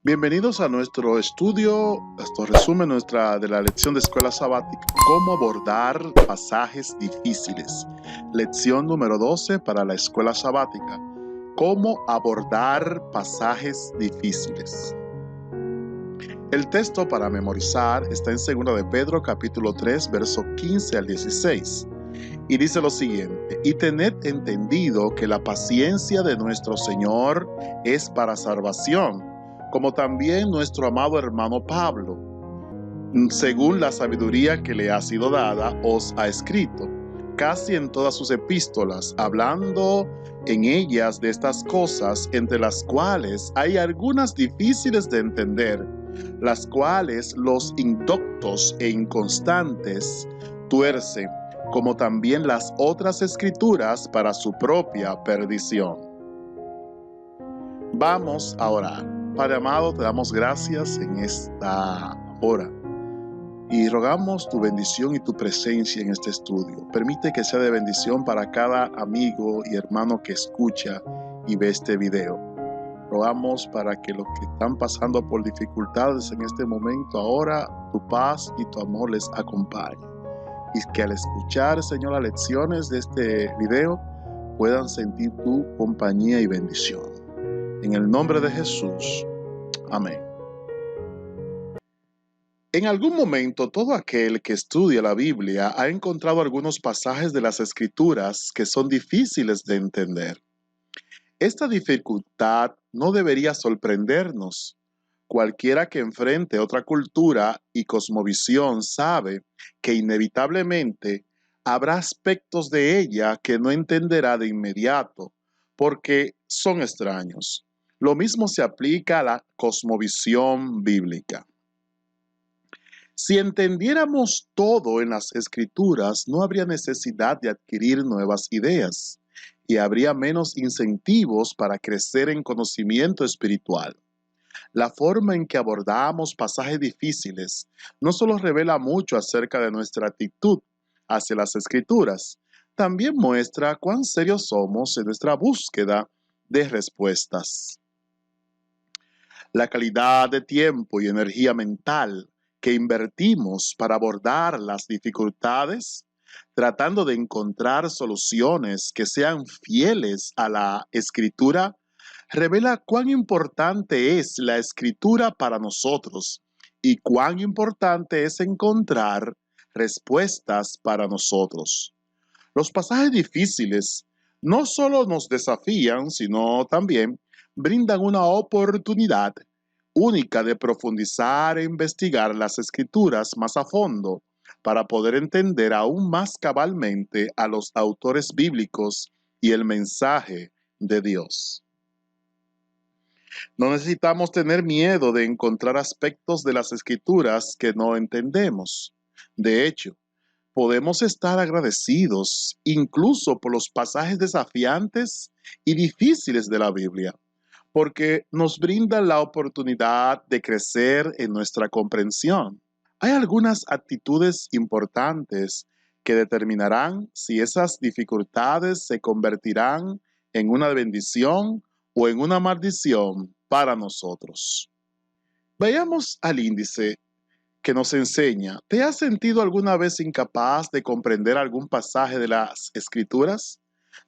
Bienvenidos a nuestro estudio, resumen de la lección de escuela sabática, cómo abordar pasajes difíciles. Lección número 12 para la escuela sabática, cómo abordar pasajes difíciles. El texto para memorizar está en 2 de Pedro capítulo 3, verso 15 al 16. Y dice lo siguiente: y tened entendido que la paciencia de nuestro Señor es para salvación, como también nuestro amado hermano Pablo, según la sabiduría que le ha sido dada, os ha escrito, casi en todas sus epístolas, hablando en ellas de estas cosas, entre las cuales hay algunas difíciles de entender, las cuales los indoctos e inconstantes tuercen, como también las otras escrituras para su propia perdición. Vamos a orar. Padre amado, te damos gracias en esta hora y rogamos tu bendición y tu presencia en este estudio. Permite que sea de bendición para cada amigo y hermano que escucha y ve este video. Rogamos para que los que están pasando por dificultades en este momento ahora, tu paz y tu amor les acompañe. Y que al escuchar, Señor, las lecciones de este video puedan sentir tu compañía y bendición. En el nombre de Jesús. Amén. En algún momento, todo aquel que estudia la Biblia ha encontrado algunos pasajes de las Escrituras que son difíciles de entender. Esta dificultad no debería sorprendernos. Cualquiera que enfrente otra cultura y cosmovisión sabe que inevitablemente habrá aspectos de ella que no entenderá de inmediato, porque son extraños. Lo mismo se aplica a la cosmovisión bíblica. Si entendiéramos todo en las Escrituras, no habría necesidad de adquirir nuevas ideas y habría menos incentivos para crecer en conocimiento espiritual. La forma en que abordamos pasajes difíciles no solo revela mucho acerca de nuestra actitud hacia las Escrituras, también muestra cuán serios somos en nuestra búsqueda de respuestas. La calidad de tiempo y energía mental que invertimos para abordar las dificultades, tratando de encontrar soluciones que sean fieles a la Escritura, revela cuán importante es la Escritura para nosotros y cuán importante es encontrar respuestas para nosotros. Los pasajes difíciles no solo nos desafían, sino también brindan una oportunidad única de profundizar e investigar las Escrituras más a fondo para poder entender aún más cabalmente a los autores bíblicos y el mensaje de Dios. No necesitamos tener miedo de encontrar aspectos de las Escrituras que no entendemos. De hecho, podemos estar agradecidos incluso por los pasajes desafiantes y difíciles de la Biblia, porque nos brindan la oportunidad de crecer en nuestra comprensión. Hay algunas actitudes importantes que determinarán si esas dificultades se convertirán en una bendición o en una maldición para nosotros. Veamos al índice que nos enseña. ¿Te has sentido alguna vez incapaz de comprender algún pasaje de las Escrituras?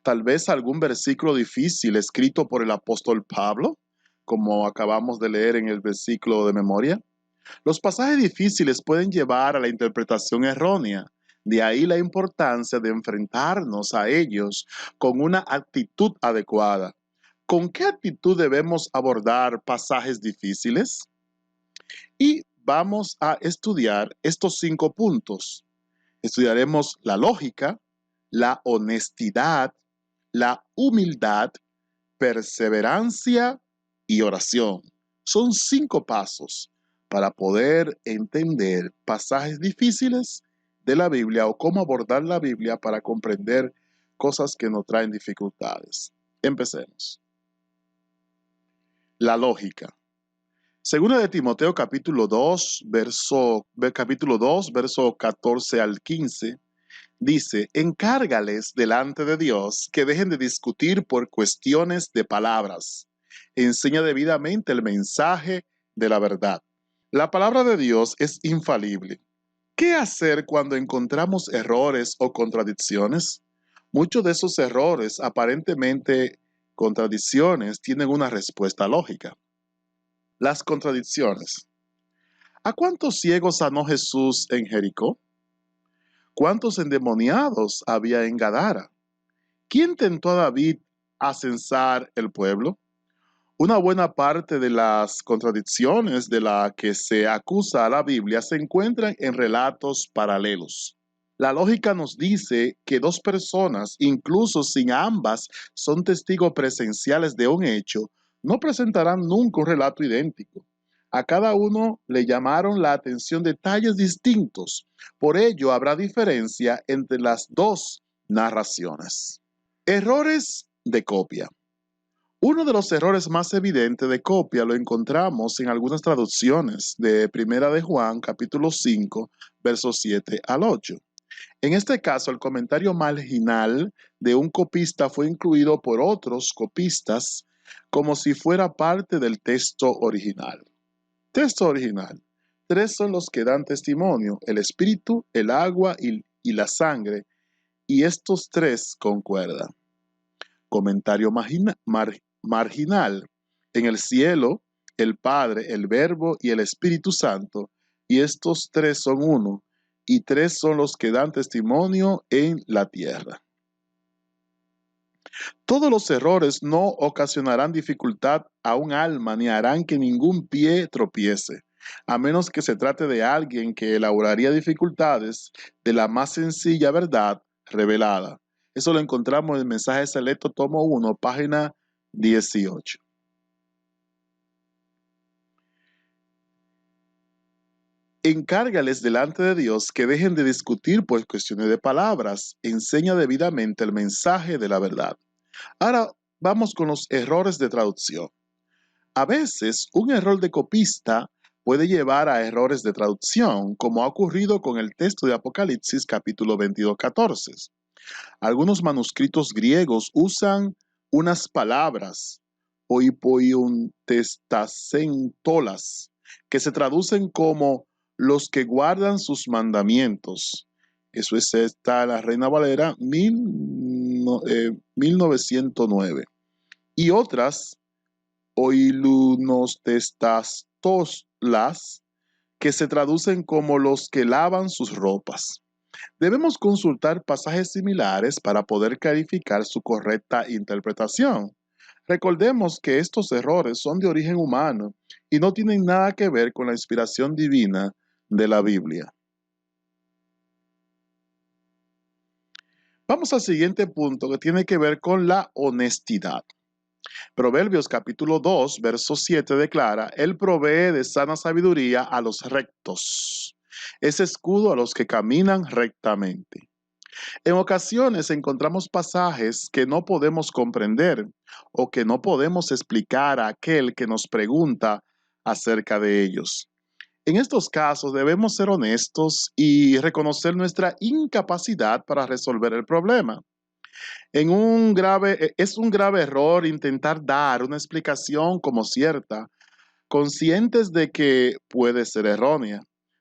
Tal vez algún versículo difícil escrito por el apóstol Pablo, como acabamos de leer en el versículo de memoria. Los pasajes difíciles pueden llevar a la interpretación errónea. De ahí la importancia de enfrentarnos a ellos con una actitud adecuada. ¿Con qué actitud debemos abordar pasajes difíciles? Y vamos a estudiar estos 5 puntos. Estudiaremos la lógica, la honestidad, la humildad, perseverancia y oración. Son 5 pasos para poder entender pasajes difíciles de la Biblia o cómo abordar la Biblia para comprender cosas que nos traen dificultades. Empecemos. La lógica. Segunda de Timoteo capítulo 2, verso 14 al 15, dice: encárgales delante de Dios que dejen de discutir por cuestiones de palabras. Enseña debidamente el mensaje de la verdad. La palabra de Dios es infalible. ¿Qué hacer cuando encontramos errores o contradicciones? Muchos de esos errores, aparentemente contradicciones, tienen una respuesta lógica. Las contradicciones. ¿A cuántos ciegos sanó Jesús en Jericó? ¿Cuántos endemoniados había en Gadara? ¿Quién tentó a David a censar el pueblo? Una buena parte de las contradicciones de las que se acusa a la Biblia se encuentran en relatos paralelos. La lógica nos dice que dos personas, incluso si ambas son testigos presenciales de un hecho, no presentarán nunca un relato idéntico. A cada uno le llamaron la atención detalles distintos. Por ello, habrá diferencia entre las dos narraciones. Errores de copia. Uno de los errores más evidentes de copia lo encontramos en algunas traducciones de Primera de Juan, capítulo 5, versos 7 al 8. En este caso, el comentario marginal de un copista fue incluido por otros copistas como si fuera parte del texto original. Texto original. Tres son los que dan testimonio: el espíritu, el agua y la sangre, y estos tres concuerdan. Comentario marginal. En el cielo, el Padre, el Verbo y el Espíritu Santo, y estos tres son uno, y tres son los que dan testimonio en la tierra. Todos los errores no ocasionarán dificultad a un alma ni harán que ningún pie tropiece, a menos que se trate de alguien que elaboraría dificultades de la más sencilla verdad revelada. Eso lo encontramos en el Mensaje Selecto, tomo 1, página 18. Encárgales delante de Dios que dejen de discutir por cuestiones de palabras. Enseña debidamente el mensaje de la verdad. Ahora vamos con los errores de traducción. A veces, un error de copista puede llevar a errores de traducción, como ha ocurrido con el texto de Apocalipsis capítulo 22, 14. Algunos manuscritos griegos usan unas palabras, oipoiuntestacentolas, que se traducen como los que guardan sus mandamientos. Eso está en la Reina Valera 1909. Y otras, oilunostestastolas, que se traducen como los que lavan sus ropas. Debemos consultar pasajes similares para poder clarificar su correcta interpretación. Recordemos que estos errores son de origen humano y no tienen nada que ver con la inspiración divina de la Biblia. Vamos al siguiente punto, que tiene que ver con la honestidad. Proverbios capítulo 2, verso 7 declara: Él provee de sana sabiduría a los rectos. Es escudo a los que caminan rectamente. En ocasiones encontramos pasajes que no podemos comprender o que no podemos explicar a aquel que nos pregunta acerca de ellos. En estos casos debemos ser honestos y reconocer nuestra incapacidad para resolver el problema. Es un grave error intentar dar una explicación como cierta, conscientes de que puede ser errónea.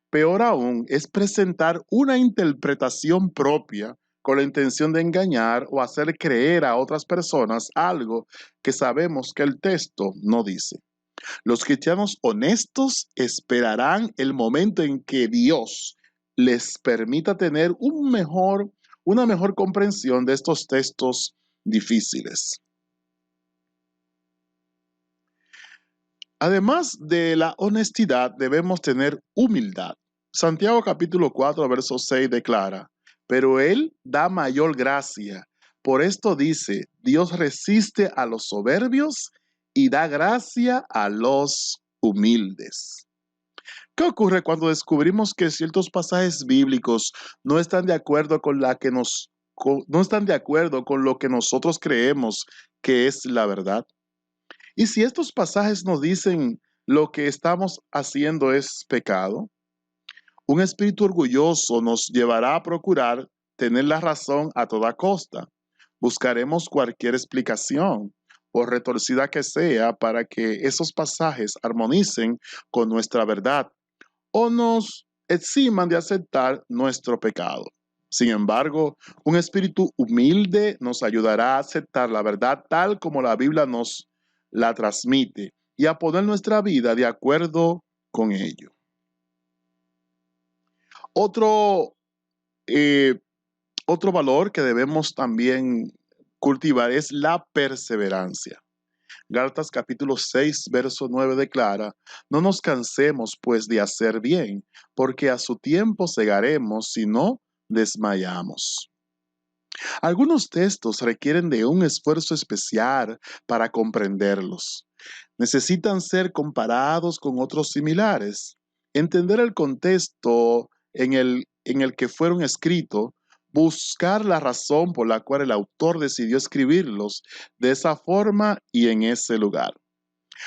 Peor aún es presentar una interpretación propia con la intención de engañar o hacer creer a otras personas algo que sabemos que el texto no dice. Los cristianos honestos esperarán el momento en que Dios les permita tener una mejor comprensión de estos textos difíciles. Además de la honestidad, debemos tener humildad. Santiago capítulo 4, verso 6 declara: pero Él da mayor gracia. Por esto dice: Dios resiste a los soberbios y da gracia a los humildes. ¿Qué ocurre cuando descubrimos que ciertos pasajes bíblicos no están de acuerdo no están de acuerdo con lo que nosotros creemos que es la verdad? Y si estos pasajes nos dicen lo que estamos haciendo es pecado, un espíritu orgulloso nos llevará a procurar tener la razón a toda costa. Buscaremos cualquier explicación. por retorcida que sea, para que esos pasajes armonicen con nuestra verdad o nos eximan de aceptar nuestro pecado. Sin embargo, un espíritu humilde nos ayudará a aceptar la verdad tal como la Biblia nos la transmite y a poner nuestra vida de acuerdo con ello. Otro, eh, otro valor que debemos también cultivar es la perseverancia. Gálatas capítulo 6, verso 9 declara: no nos cansemos pues de hacer bien, porque a su tiempo segaremos si no desmayamos. Algunos textos requieren de un esfuerzo especial para comprenderlos. Necesitan ser comparados con otros similares. Entender el contexto en el que fueron escritos, buscar la razón por la cual el autor decidió escribirlos de esa forma y en ese lugar.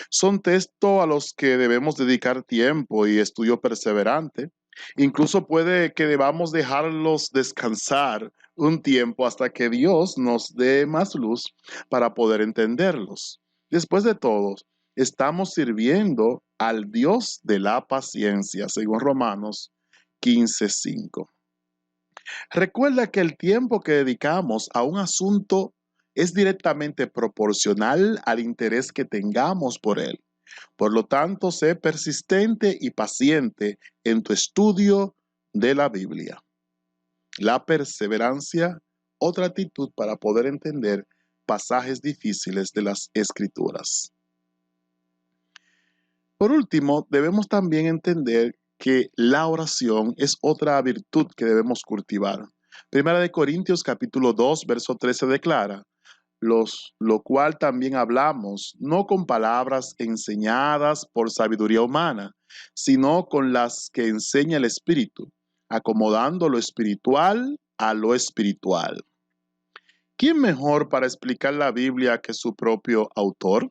Son textos a los que debemos dedicar tiempo y estudio perseverante. Incluso puede que debamos dejarlos descansar un tiempo hasta que Dios nos dé más luz para poder entenderlos. Después de todo, estamos sirviendo al Dios de la paciencia, según Romanos 15:5. Recuerda que el tiempo que dedicamos a un asunto es directamente proporcional al interés que tengamos por él. Por lo tanto, sé persistente y paciente en tu estudio de la Biblia. La perseverancia, otra actitud para poder entender pasajes difíciles de las Escrituras. Por último, debemos también entender que la oración es otra virtud que debemos cultivar. Primera de Corintios capítulo 2, verso 13 declara: lo cual también hablamos, no con palabras enseñadas por sabiduría humana, sino con las que enseña el Espíritu, acomodando lo espiritual a lo espiritual. ¿Quién mejor para explicar la Biblia que su propio autor?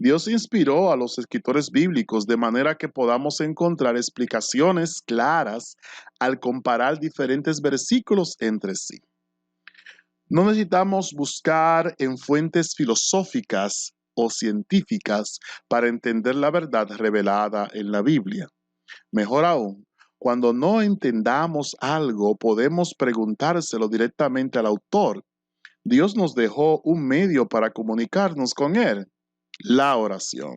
Dios inspiró a los escritores bíblicos de manera que podamos encontrar explicaciones claras al comparar diferentes versículos entre sí. No necesitamos buscar en fuentes filosóficas o científicas para entender la verdad revelada en la Biblia. Mejor aún, cuando no entendamos algo, podemos preguntárselo directamente al autor. Dios nos dejó un medio para comunicarnos con Él: la oración.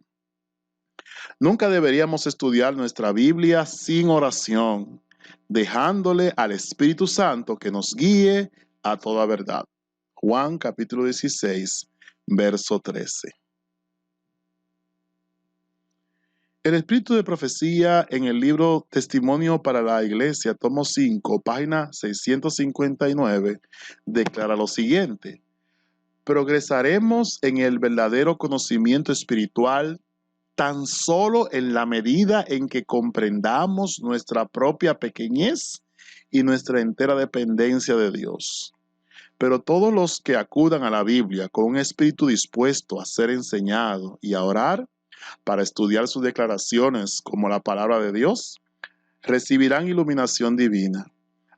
Nunca deberíamos estudiar nuestra Biblia sin oración, dejándole al Espíritu Santo que nos guíe a toda verdad. Juan capítulo 16, verso 13. El espíritu de profecía en el libro Testimonio para la Iglesia, tomo 5, página 659, declara lo siguiente: progresaremos en el verdadero conocimiento espiritual tan solo en la medida en que comprendamos nuestra propia pequeñez y nuestra entera dependencia de Dios. Pero todos los que acudan a la Biblia con un espíritu dispuesto a ser enseñado y a orar para estudiar sus declaraciones como la palabra de Dios, recibirán iluminación divina.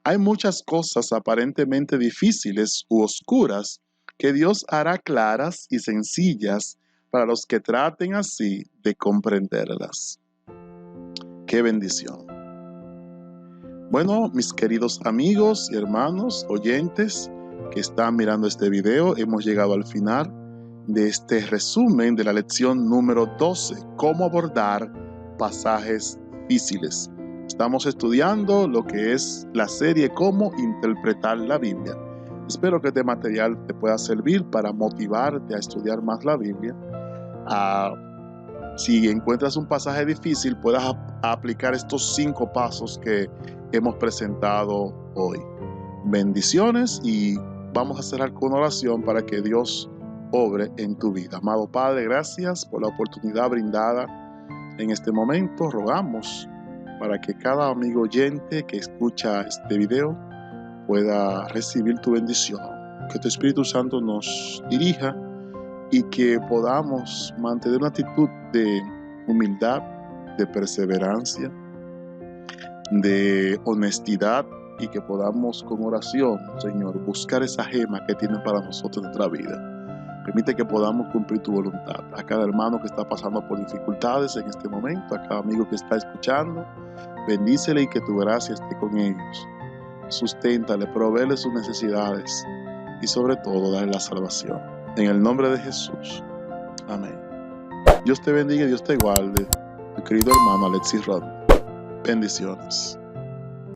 Hay muchas cosas aparentemente difíciles u oscuras que Dios hará claras y sencillas para los que traten así de comprenderlas. ¡Qué bendición! Bueno, mis queridos amigos y hermanos oyentes que están mirando este video, hemos llegado al final de este resumen de la lección número 12, cómo abordar pasajes difíciles. Estamos estudiando lo que es la serie Cómo interpretar la Biblia. Espero que este material te pueda servir para motivarte a estudiar más la Biblia. Si encuentras un pasaje difícil, puedas aplicar estos 5 pasos que hemos presentado hoy. Bendiciones, y vamos a cerrar con una oración para que Dios obre en tu vida. Amado Padre, gracias por la oportunidad brindada en este momento. Rogamos para que cada amigo oyente que escucha este video pueda recibir tu bendición. Que tu Espíritu Santo nos dirija y que podamos mantener una actitud de humildad, de perseverancia, de honestidad, y que podamos con oración, Señor, buscar esa gema que tiene para nosotros en nuestra vida. Permite que podamos cumplir tu voluntad. A cada hermano que está pasando por dificultades en este momento, a cada amigo que está escuchando, bendícele y que tu gracia esté con ellos. Susténtale, provéele sus necesidades y sobre todo dale la salvación. En el nombre de Jesús. Amén. Dios te bendiga y Dios te guarde. Tu querido hermano Alexis Rod. Bendiciones.